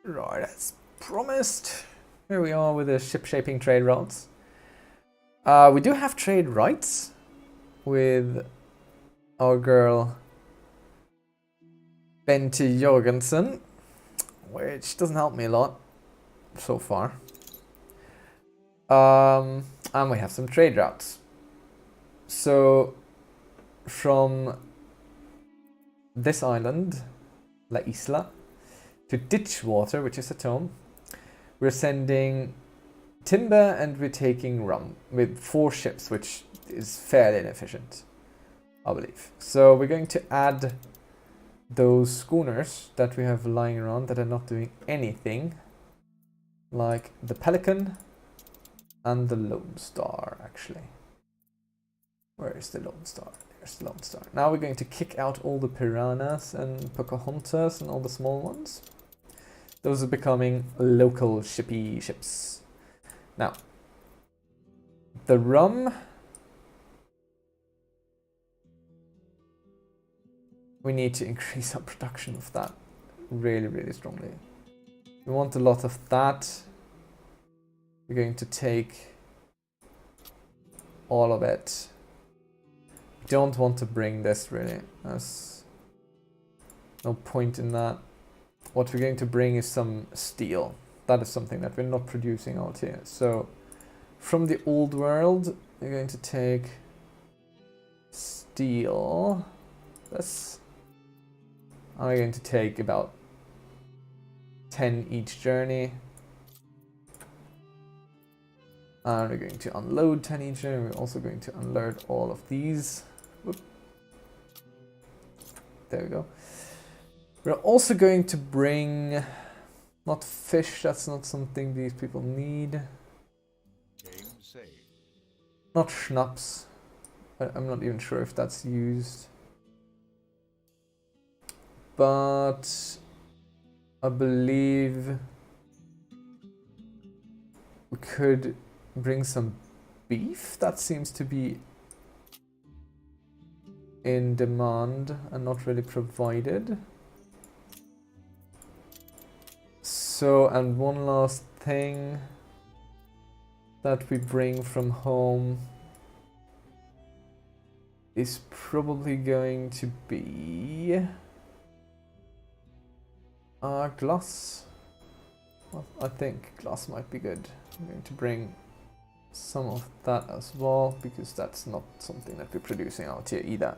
Right, as promised. Here we are with the ship-shaping trade routes. We do have trade rights with our girl Bente Jorgensen, which doesn't help me a lot so far. And we have some trade routes. So from this island, La Isla, to Ditchwater, which is at home, we're sending timber and we're taking rum with 4 ships, which is fairly inefficient, I believe. So we're going to add those schooners that we have lying around that are not doing anything, like the Pelican and the Lone Star, actually. Where is the Lone Star? There's the Lone Star. Now we're going to kick out all the Piranhas and Pocahontas and all the small ones. Those are becoming local shippy ships. Now, the rum, we need to increase our production of that really, really strongly. We want a lot of that. We're going to take all of it. We don't want to bring this really. There's no point in that. What we're going to bring is some steel. That is something that we're not producing out here. So from the old world, we're going to take steel. This. And we're going to take about 10 each journey. And we're going to unload 10 each journey. We're also going to unload all of these. Whoop. There we go. We're also going to bring, not fish, that's not something these people need. Not schnapps. I'm not even sure if that's used. But I believe we could bring some beef. That seems to be in demand and not really provided. So, and one last thing that we bring from home is probably going to be glass. Well, I think glass might be good. I'm going to bring some of that as well, because that's not something that we're producing out here either.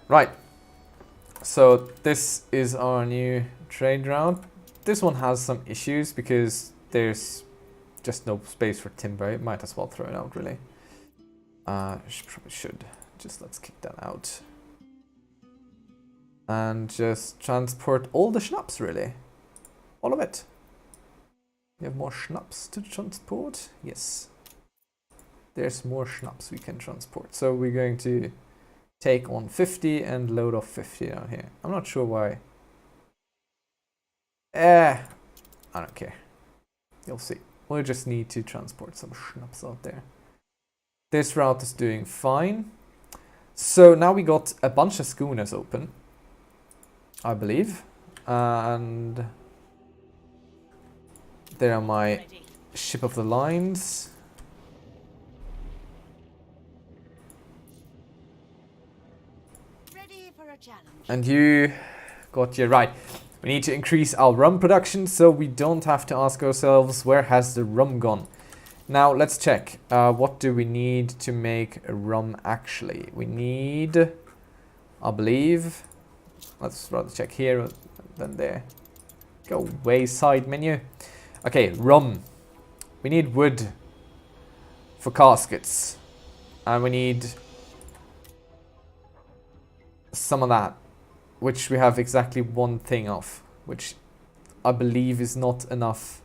Right. So this is our new trade route. This one has some issues because there's just no space for timber. It might as well throw it out, really. Probably should. Just let's kick that out. And just transport all the schnapps, really. All of it. We have more schnapps to transport. Yes. There's more schnapps we can transport. So we're going to take on 50 and load off 50 down here. I'm not sure why. I don't care. You'll see. We'll just need to transport some schnapps out there. This route is doing fine. So now we got a bunch of schooners open, I believe. And there are my ship of the lines. And you got your right. We need to increase our rum production so we don't have to ask ourselves where has the rum gone. Now let's check. What do we need to make a rum actually? We need, I believe, let's rather check here than there. Go away, side menu. Okay, rum. We need wood for caskets. And we need some of that, which we have exactly one thing of, which I believe is not enough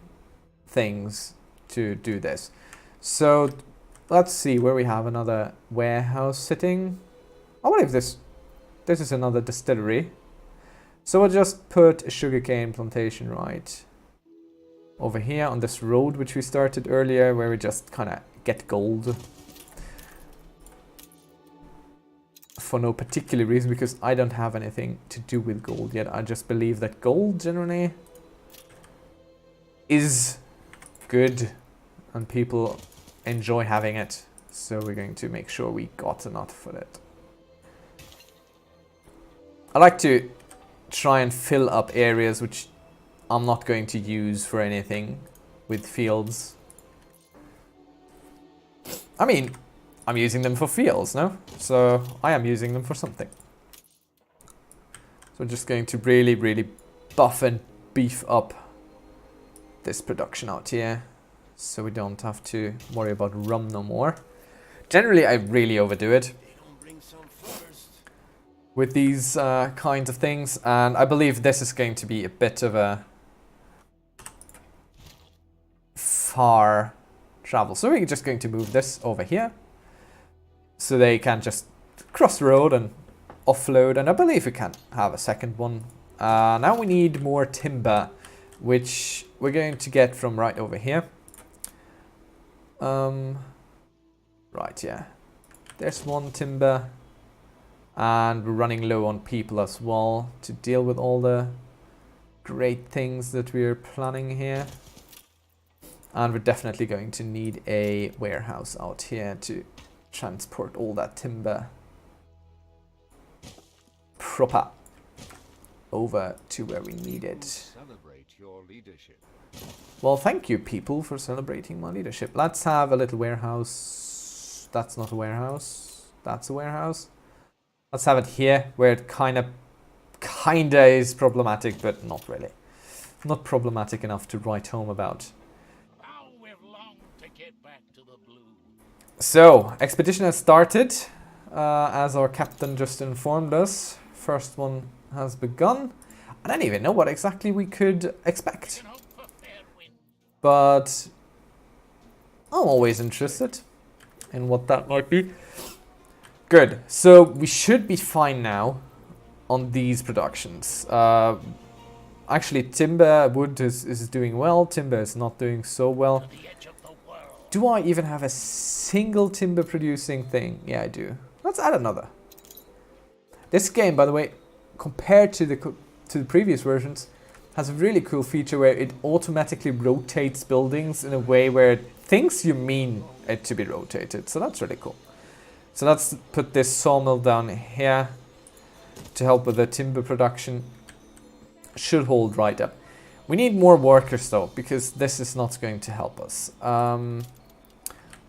things to do this. So let's see where we have another warehouse sitting. I wonder if this is another distillery. So I'll just put a sugarcane plantation right over here on this road which we started earlier, where we just kind of get gold for no particular reason, because I don't have anything to do with gold yet. I just believe that gold generally is good and people enjoy having it. So we're going to make sure we got enough for it. I like to try and fill up areas which I'm not going to use for anything with fields. I mean, I'm using them for fields, no? So I am using them for something. So we're just going to really, really buff and beef up this production out here, so we don't have to worry about rum no more. Generally, I really overdo it with these kinds of things, and I believe this is going to be a bit of a far travel. So we're just going to move this over here, so they can just cross the road and offload, and I believe we can have a second one. Now we need more timber, which we're going to get from right over here. Right, yeah. There's one timber. And we're running low on people as well to deal with all the great things that we're planning here. And we're definitely going to need a warehouse out here to transport all that timber proper over to where we need it. Celebrate your leadership. Well, thank you, people, for celebrating my leadership. Let's have a little warehouse. That's not a warehouse. That's a warehouse. Let's have it here, where it kinda is problematic, but not really. Not problematic enough to write home about. How we've longed to get back to the blue. So, expedition has started, as our captain just informed us. First one has begun. I don't even know what exactly we could expect. But I'm always interested in what that might be. Good. So we should be fine now on these productions. Actually, timber wood is doing well. Timber is not doing so well. Do I even have a single timber producing thing? Yeah, I do. Let's add another. This game, by the way, compared to the previous versions, has a really cool feature where it automatically rotates buildings in a way where it thinks you mean it to be rotated. So that's really cool. So let's put this sawmill down here to help with the timber production. Should hold right up. We need more workers though, because this is not going to help us.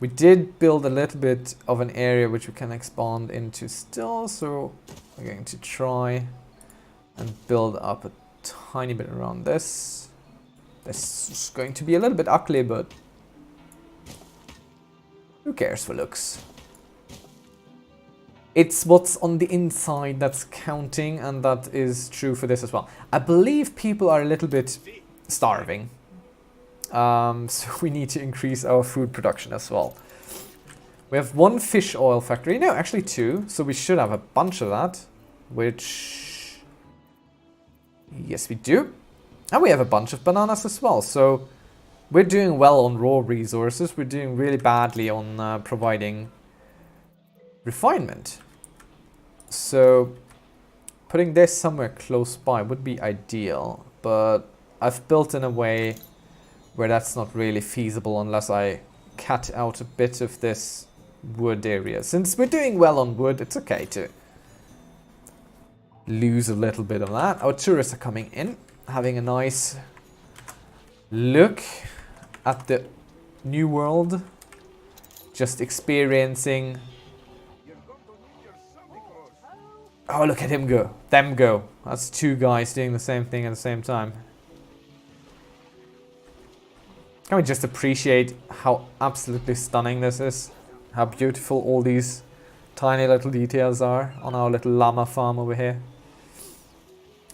We did build a little bit of an area which we can expand into still, so we're going to try and build up a tiny bit around this. This is going to be a little bit ugly, but who cares for looks? It's what's on the inside that's counting, and that is true for this as well. I believe people are a little bit starving. So we need to increase our food production as well. We have one fish oil factory. No, actually two. So we should have a bunch of that. Which... yes, we do. And we have a bunch of bananas as well. So we're doing well on raw resources. We're doing really badly on providing refinement. So putting this somewhere close by would be ideal, but I've built in a way where that's not really feasible unless I cut out a bit of this wood area. Since we're doing well on wood, it's okay to lose a little bit of that. Our tourists are coming in, having a nice look at the new world, just experiencing. Oh, look at him go. Them go. That's two guys doing the same thing at the same time. Can we just appreciate how absolutely stunning this is? How beautiful all these tiny little details are on our little llama farm over here.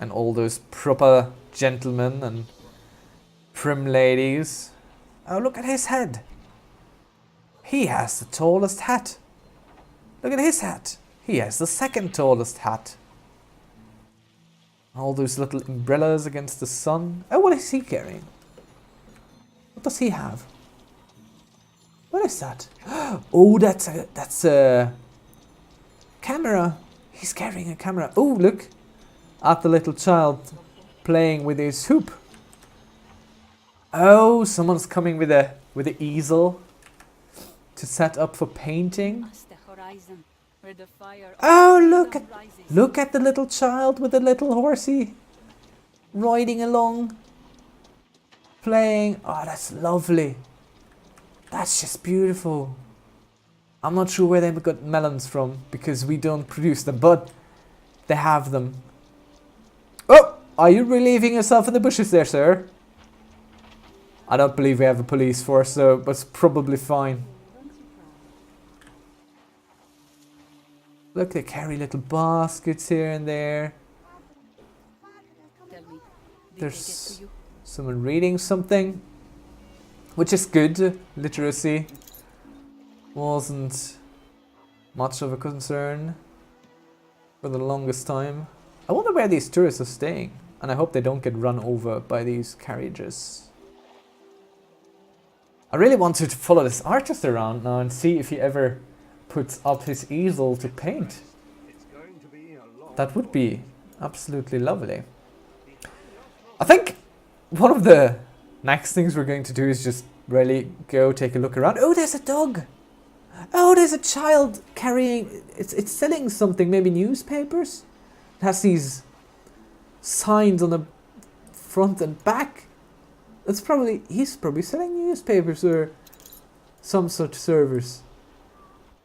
And all those proper gentlemen and prim ladies. Oh, look at his head. He has the tallest hat. Look at his hat. He has the second tallest hat. All those little umbrellas against the sun. Oh, what is he carrying? What does he have? What is that? Oh, that's a camera. He's carrying a camera. Oh, look at the little child playing with his hoop. Oh, someone's coming with a easel to set up for painting. Past the horizon, where the fire of Oh, freedom rises. look at the little child with the little horsey riding along, playing. Oh, that's lovely. That's just beautiful. I'm not sure where they got melons from because we don't produce them, but they have them. Oh, are you relieving yourself in the bushes there, sir? I don't believe we have a police force, so it's probably fine. Look, they carry little baskets here and there. Tell me, did they There's get to you? someone reading something, which is good. Literacy wasn't much of a concern for the longest time. I wonder where these tourists are staying, and I hope they don't get run over by these carriages. I really wanted to follow this artist around now and see if he ever puts up his easel to paint. That would be absolutely lovely. I think one of the next things we're going to do is just really go take a look around. Oh, there's a dog. Oh, there's a child carrying... It's selling something, maybe newspapers? It has these signs on the front and back. He's probably selling newspapers or some such service.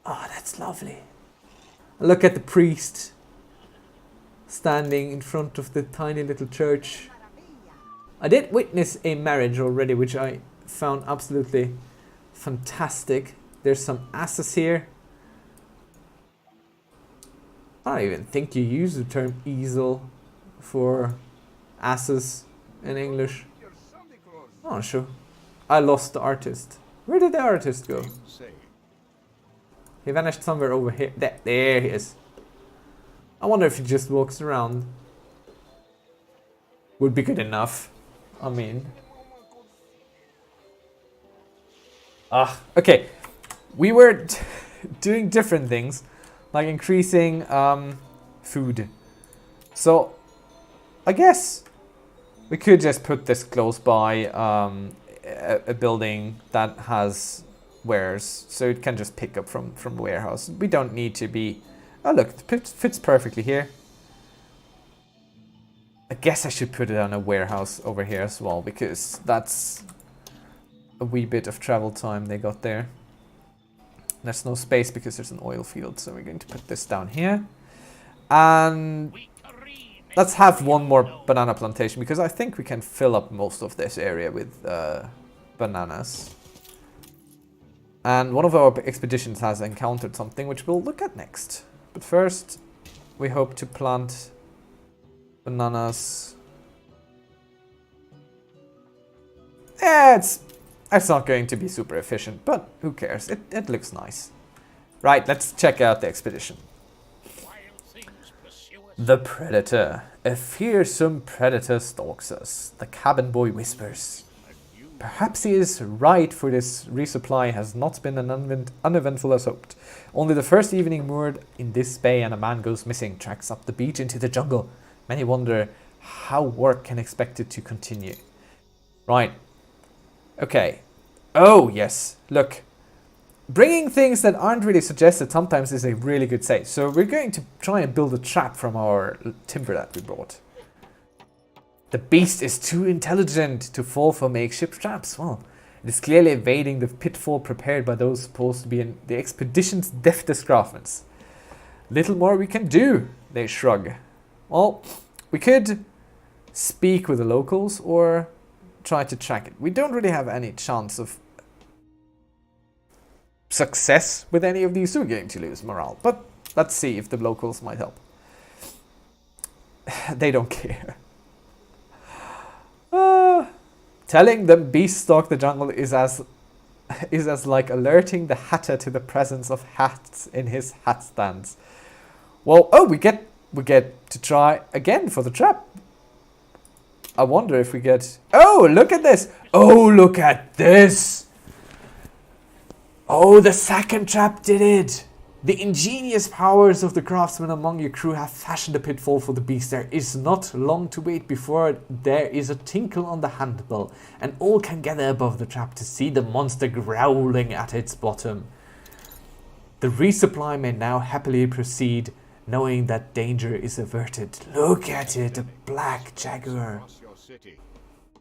Oh, that's lovely. Look at the priest standing in front of the tiny little church. I did witness a marriage already, which I found absolutely fantastic. There's some asses here. I don't even think you use the term easel for asses in English. Oh, sure. I lost the artist. Where did the artist go? He vanished somewhere over here. There he is. I wonder if he just walks around. Would be good enough. I mean. Okay. We were doing different things, like increasing food. So, I guess we could just put this close by a building that has wares, so it can just pick up from the warehouse. We don't need to be... Oh look, it fits perfectly here. I guess I should put it on a warehouse over here as well, because that's a wee bit of travel time they got there. There's no space because there's an oil field, so we're going to put this down here. And let's have one more banana plantation, because I think we can fill up most of this area with bananas. And one of our expeditions has encountered something which we'll look at next. But first, we hope to plant bananas. Yeah, it's not going to be super efficient, but who cares? It looks nice. Right, let's check out the expedition. The Predator. A fearsome predator stalks us, the cabin boy whispers. Perhaps he is right, for this resupply has not been as uneventful as hoped. Only the first evening moored in this bay and a man goes missing, tracks up the beach into the jungle. Many wonder how work can expect it to continue. Right. Okay. Oh, yes. Look. Bringing things that aren't really suggested sometimes is a really good say. So we're going to try and build a trap from our timber that we brought. The beast is too intelligent to fall for makeshift traps. Well, it is clearly evading the pitfall prepared by those supposed to be in the expedition's deftest craftsmen. Little more we can do, they shrug. Well, we could speak with the locals or try to track it. We don't really have any chance of success with any of these. We're going to lose morale, but let's see if the locals might help. They don't care. Telling them beast stalk the jungle is as like alerting the hatter to the presence of hats in his hat stands. Well, oh, we get to try again for the trap. I wonder if we get... Oh, look at this! Oh, look at this! Oh, the second trap did it! The ingenious powers of the craftsmen among your crew have fashioned a pitfall for the beast. There is not long to wait before there is a tinkle on the handbell, and all can gather above the trap to see the monster growling at its bottom. The resupply may now happily proceed, knowing that danger is averted. Look at it, a black jaguar.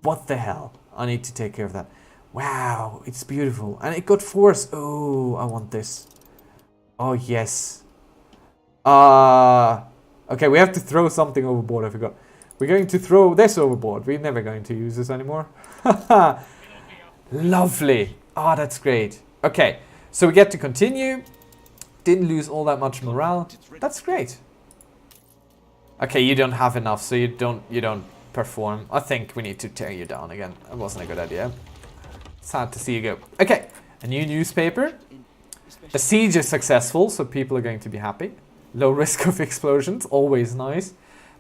What the hell? I need to take care of that. Wow, it's beautiful. And it got force. Oh, I want this. Oh, yes. Okay, we have to throw something overboard, I forgot. We're going to throw this overboard. We're never going to use this anymore. Lovely. Oh, that's great. Okay, so we get to continue. Didn't lose all that much morale. That's great. Okay, you don't have enough, so you don't perform. I think we need to tear you down again. That wasn't a good idea. Sad to see you go. Okay, a new newspaper. The siege is successful, so people are going to be happy. Low risk of explosions, always nice.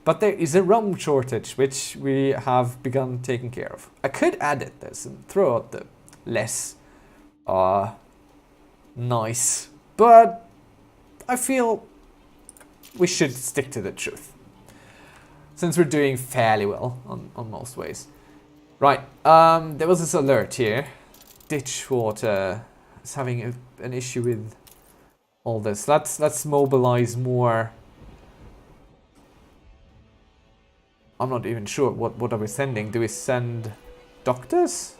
But there is a rum shortage, which we have begun taking care of. I could edit this and throw out the less nice, but I feel we should stick to the truth, since we're doing fairly well on most ways. Right, there was this alert here. Ditchwater is having an issue with all this. Let's mobilize more. I'm not even sure what are we sending. Do we send doctors?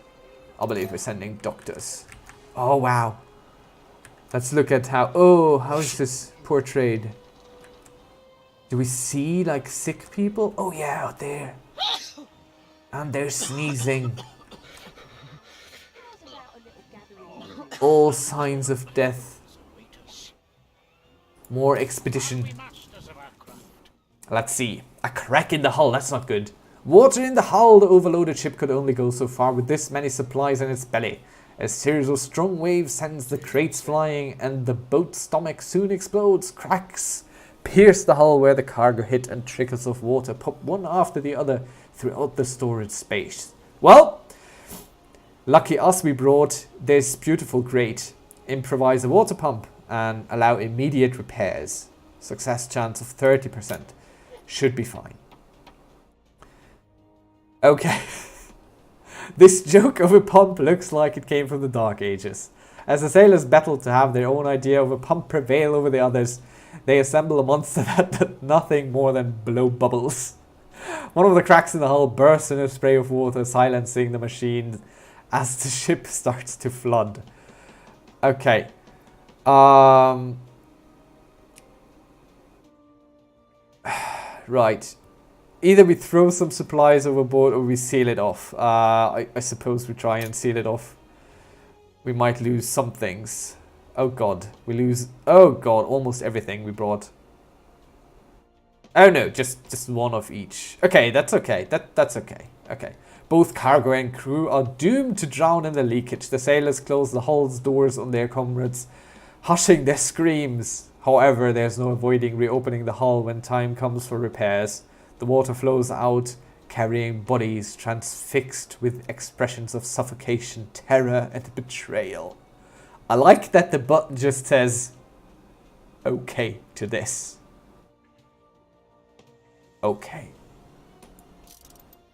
I believe we're sending doctors. Oh wow. Let's look at how is this portrayed? Do we see like sick people? Oh yeah, out there. And they're sneezing. All signs of death. More expedition. Let's see. A crack in the hull, that's not good. Water in the hull, the overloaded ship could only go so far with this many supplies in its belly. A series of strong waves sends the crates flying, and the boat's stomach soon explodes. Cracks pierce the hull where the cargo hit, and trickles of water pop one after the other throughout the storage space. Well, lucky us, we brought this beautiful grate. Improvise a water pump and allow immediate repairs. Success chance of 30%. Should be fine. Okay. This joke of a pump looks like it came from the Dark Ages. As the sailors battle to have their own idea of a pump prevail over the others, they assemble a monster that does nothing more than blow bubbles. One of the cracks in the hull bursts in a spray of water, silencing the machine as the ship starts to flood. Okay. Right. Either we throw some supplies overboard or we seal it off. I suppose we try and seal it off. We might lose some things. Oh god, we lose... Oh god, almost everything we brought. Oh no, just one of each. Okay, that's okay. That's okay. Okay. Both cargo and crew are doomed to drown in the leakage. The sailors close the hull's doors on their comrades, hushing their screams. However, there's no avoiding reopening the hull when time comes for repairs. The water flows out, carrying bodies transfixed with expressions of suffocation, terror, and betrayal. I like that the button just says, okay to this. Okay.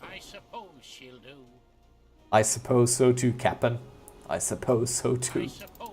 I suppose she'll do. I suppose so too, Captain. I suppose so too. I suppose